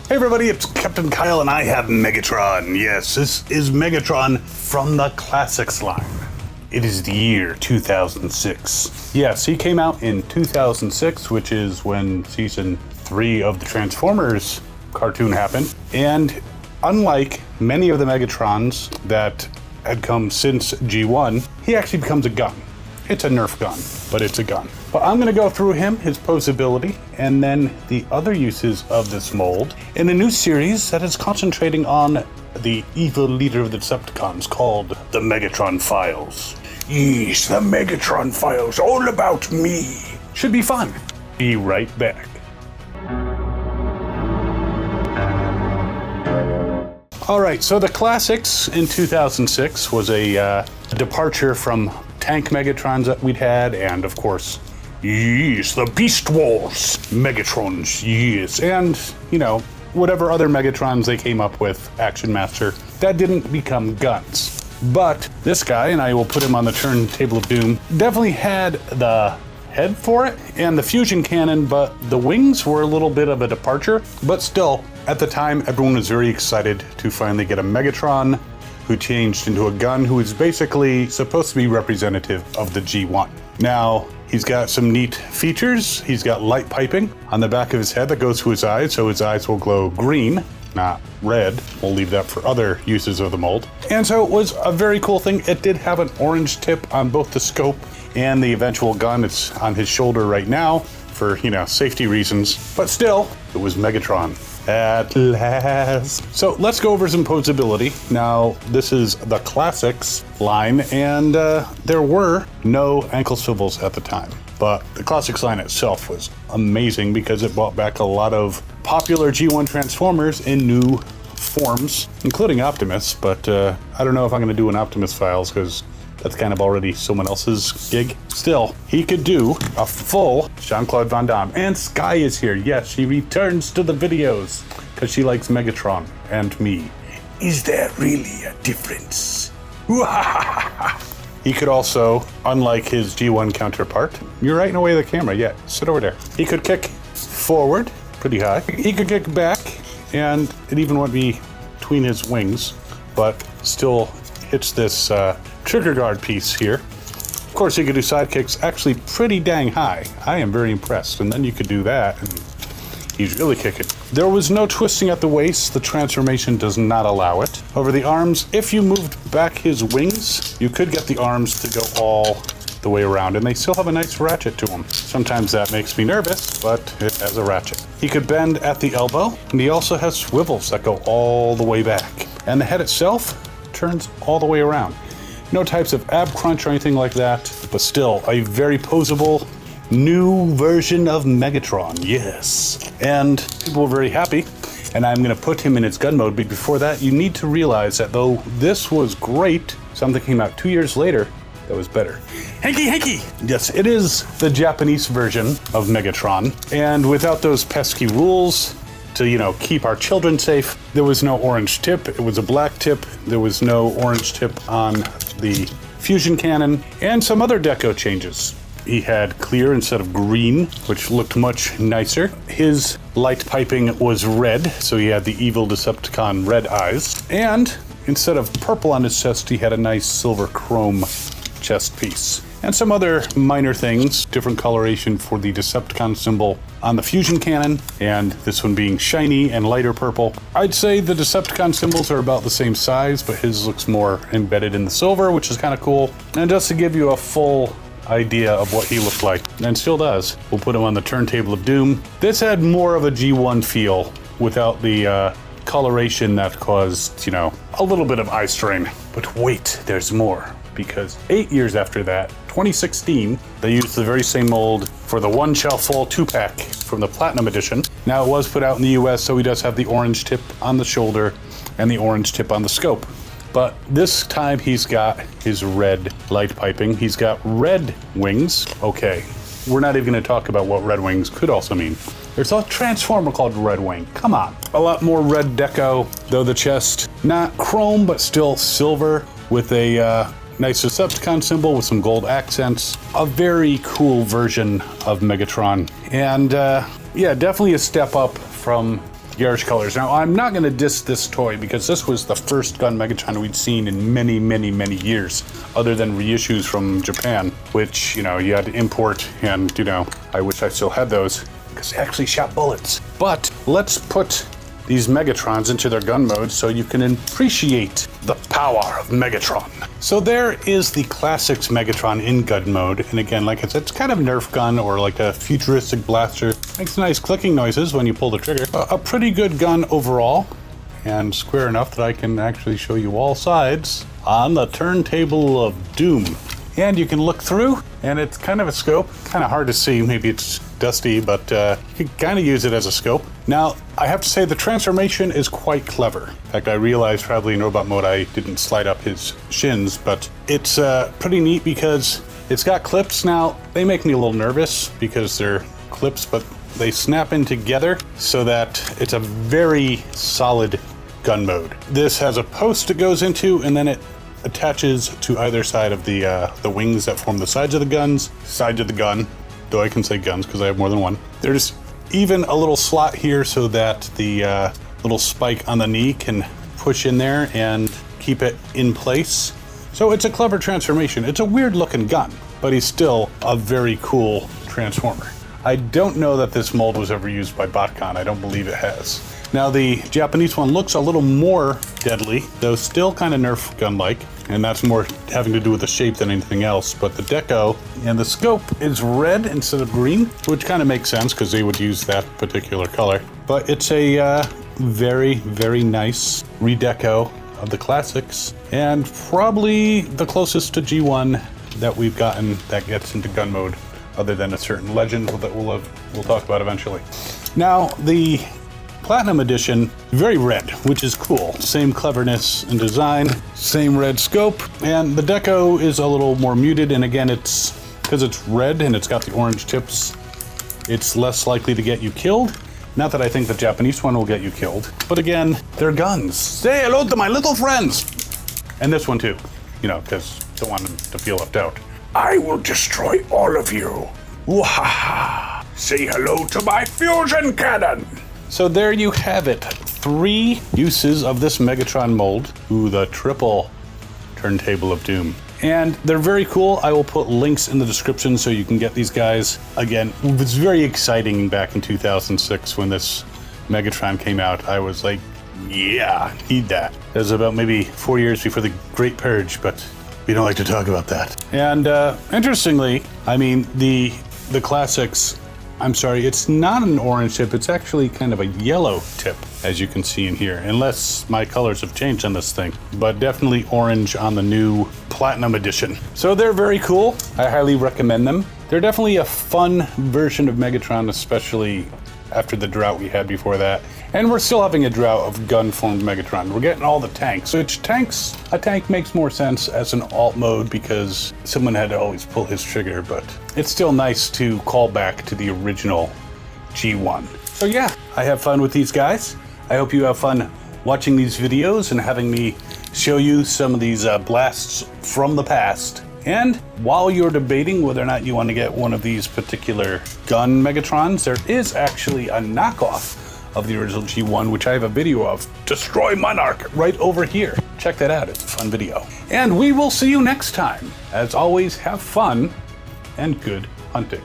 Hey everybody, it's Captain Kyle and I have Megatron. Yes, this is Megatron from the Classics line. It is the year 2006. Yes, he came out in 2006, which is when season 3 of the Transformers cartoon happened. And unlike many of the Megatrons that had come since G1, he actually becomes a gun. It's a Nerf gun, but it's a gun. But I'm going to go through him, his posability, and then the other uses of this mold in a new series that is concentrating on the evil leader of the Decepticons called the Megatron Files. Yes, the Megatron Files, all about me. Should be fun. Be right back. All right, so the Classics in 2006 was a departure from tank Megatrons that we'd had, and of course, yes, the Beast Wars Megatrons, yes, and, you know, whatever other Megatrons they came up with, Action Master, that didn't become guns. But this guy, and I will put him on the turntable of doom, definitely had the head for it and the fusion cannon, but the wings were a little bit of a departure. But still, at the time, everyone was very excited to finally get a Megatron who changed into a gun who is basically supposed to be representative of the G1. Now, he's got some neat features. He's got light piping on the back of his head that goes to his eyes, so his eyes will glow green, not red. We'll leave that for other uses of the mold. And so it was a very cool thing. It did have an orange tip on both the scope and the eventual gun. It's on his shoulder right now for, you know, safety reasons. But still, it was Megatron. At last. So let's go over some posability. Now, this is the Classics line, and there were no ankle swivels at the time. But the Classics line itself was amazing because it brought back a lot of popular G1 Transformers in new forms, including Optimus. But I don't know if I'm going to do an Optimus Files because that's kind of already someone else's gig. Still, he could do a full Jean-Claude Van Damme. And Sky is here. Yes, she returns to the videos because she likes Megatron and me. Is there really a difference? He could also, unlike his G1 counterpart, you're right in the way of the camera, yeah, sit over there. He could kick forward pretty high. He could kick back, and it even went between his wings, but still hits this trigger guard piece here. Of course, he could do side kicks actually pretty dang high. I am very impressed. And then you could do that, and he's really kicking. There was no twisting at the waist. The transformation does not allow it. Over the arms, if you moved back his wings, you could get the arms to go all the way around, and they still have a nice ratchet to them. Sometimes that makes me nervous, but it has a ratchet. He could bend at the elbow, and he also has swivels that go all the way back. And the head itself turns all the way around. No types of ab crunch or anything like that, but still a very posable new version of Megatron, yes. And people were very happy, and I'm going to put him in its gun mode, but before that, you need to realize that though this was great, something came out 2 years later that was better. Henkei! Yes, it is the Japanese version of Megatron, and without those pesky rules to, you know, keep our children safe, there was no orange tip. It was a black tip. There was no orange tip on the fusion cannon, and some other deco changes. He had clear instead of green, which looked much nicer. His light piping was red, so he had the evil Decepticon red eyes. And instead of purple on his chest, he had a nice silver chrome chest piece. And some other minor things, different coloration for the Decepticon symbol on the fusion cannon, and this one being shiny and lighter purple. I'd say the Decepticon symbols are about the same size, but his looks more embedded in the silver, which is kind of cool. And just to give you a full idea of what he looked like, and still does, we'll put him on the turntable of doom. This had more of a G1 feel without the coloration that caused, you know, a little bit of eye strain. But wait, there's more. Because 8 years after that, 2016, they used the very same mold for the One Shell Full 2-pack from the Platinum Edition. Now it was put out in the US, so he does have the orange tip on the shoulder and the orange tip on the scope. But this time he's got his red light piping. He's got red wings. Okay, we're not even going to talk about what red wings could also mean. There's a Transformer called Red Wing. Come on. A lot more red deco, though the chest, not chrome, but still silver with a nice Decepticon symbol with some gold accents. A very cool version of Megatron. And yeah, definitely a step up from garish colors. Now, I'm not going to diss this toy because this was the first gun Megatron we'd seen in many, many, many years, other than reissues from Japan, which, you know, you had to import, and, you know, I wish I still had those because they actually shot bullets. But let's put these Megatrons into their gun mode so you can appreciate the power of Megatron. So there is the Classics Megatron in gun mode, and again, like I said, it's kind of Nerf gun or like a futuristic blaster. Makes nice clicking noises when you pull the trigger. A pretty good gun overall, and square enough that I can actually show you all sides on the turntable of doom. And you can look through, and it's kind of a scope. Kind of hard to see, maybe it's dusty, but you can kind of use it as a scope. Now, I have to say the transformation is quite clever. In fact, I realized probably in robot mode I didn't slide up his shins, but it's pretty neat because it's got clips. Now, they make me a little nervous because they're clips, but they snap in together so that it's a very solid gun mode. This has a post it goes into, and then it attaches to either side of the wings that form the sides of the gun, though I can say guns because I have more than one. There's even a little slot here so that the little spike on the knee can push in there and keep it in place. So it's a clever transformation. It's a weird looking gun, but he's still a very cool transformer. I don't know that this mold was ever used by BotCon. I don't believe it has. Now the Japanese one looks a little more deadly, though still kind of Nerf gun-like, and that's more having to do with the shape than anything else. But the deco and the scope is red instead of green, which kind of makes sense because they would use that particular color. But it's a very, very nice redeco of the Classics, and probably the closest to G1 that we've gotten that gets into gun mode, other than a certain legend that we'll talk about eventually. Now, the Platinum Edition, very red, which is cool. Same cleverness and design, same red scope, and the deco is a little more muted, and again, it's because it's red and it's got the orange tips, it's less likely to get you killed. Not that I think the Japanese one will get you killed, but again, they're guns. Say hello to my little friends! And this one too, you know, because I don't want them to feel left out. I will destroy all of you. Wahaha! Say hello to my fusion cannon! So there you have it. 3 uses of this Megatron mold. Ooh, the triple turntable of doom. And they're very cool. I will put links in the description so you can get these guys. Again, it was very exciting back in 2006 when this Megatron came out. I was like, yeah, need that. It was about maybe 4 years before the Great Purge, but we don't like to talk about that. And interestingly, I mean, the Classics, I'm sorry, it's not an orange tip, it's actually kind of a yellow tip, as you can see in here, unless my colors have changed on this thing, but definitely orange on the new Platinum Edition. So they're very cool. I highly recommend them. They're definitely a fun version of Megatron, especially after the drought we had before that. And we're still having a drought of gun-formed Megatron. We're getting all the tanks, which a tank makes more sense as an alt mode because someone had to always pull his trigger, but it's still nice to call back to the original G1. So yeah, I have fun with these guys. I hope you have fun watching these videos and having me show you some of these blasts from the past. And while you're debating whether or not you want to get one of these particular gun Megatrons, there is actually a knockoff of the original G1, which I have a video of, Destroy Monarch, right over here. Check that out, it's a fun video. And we will see you next time. As always, have fun and good hunting.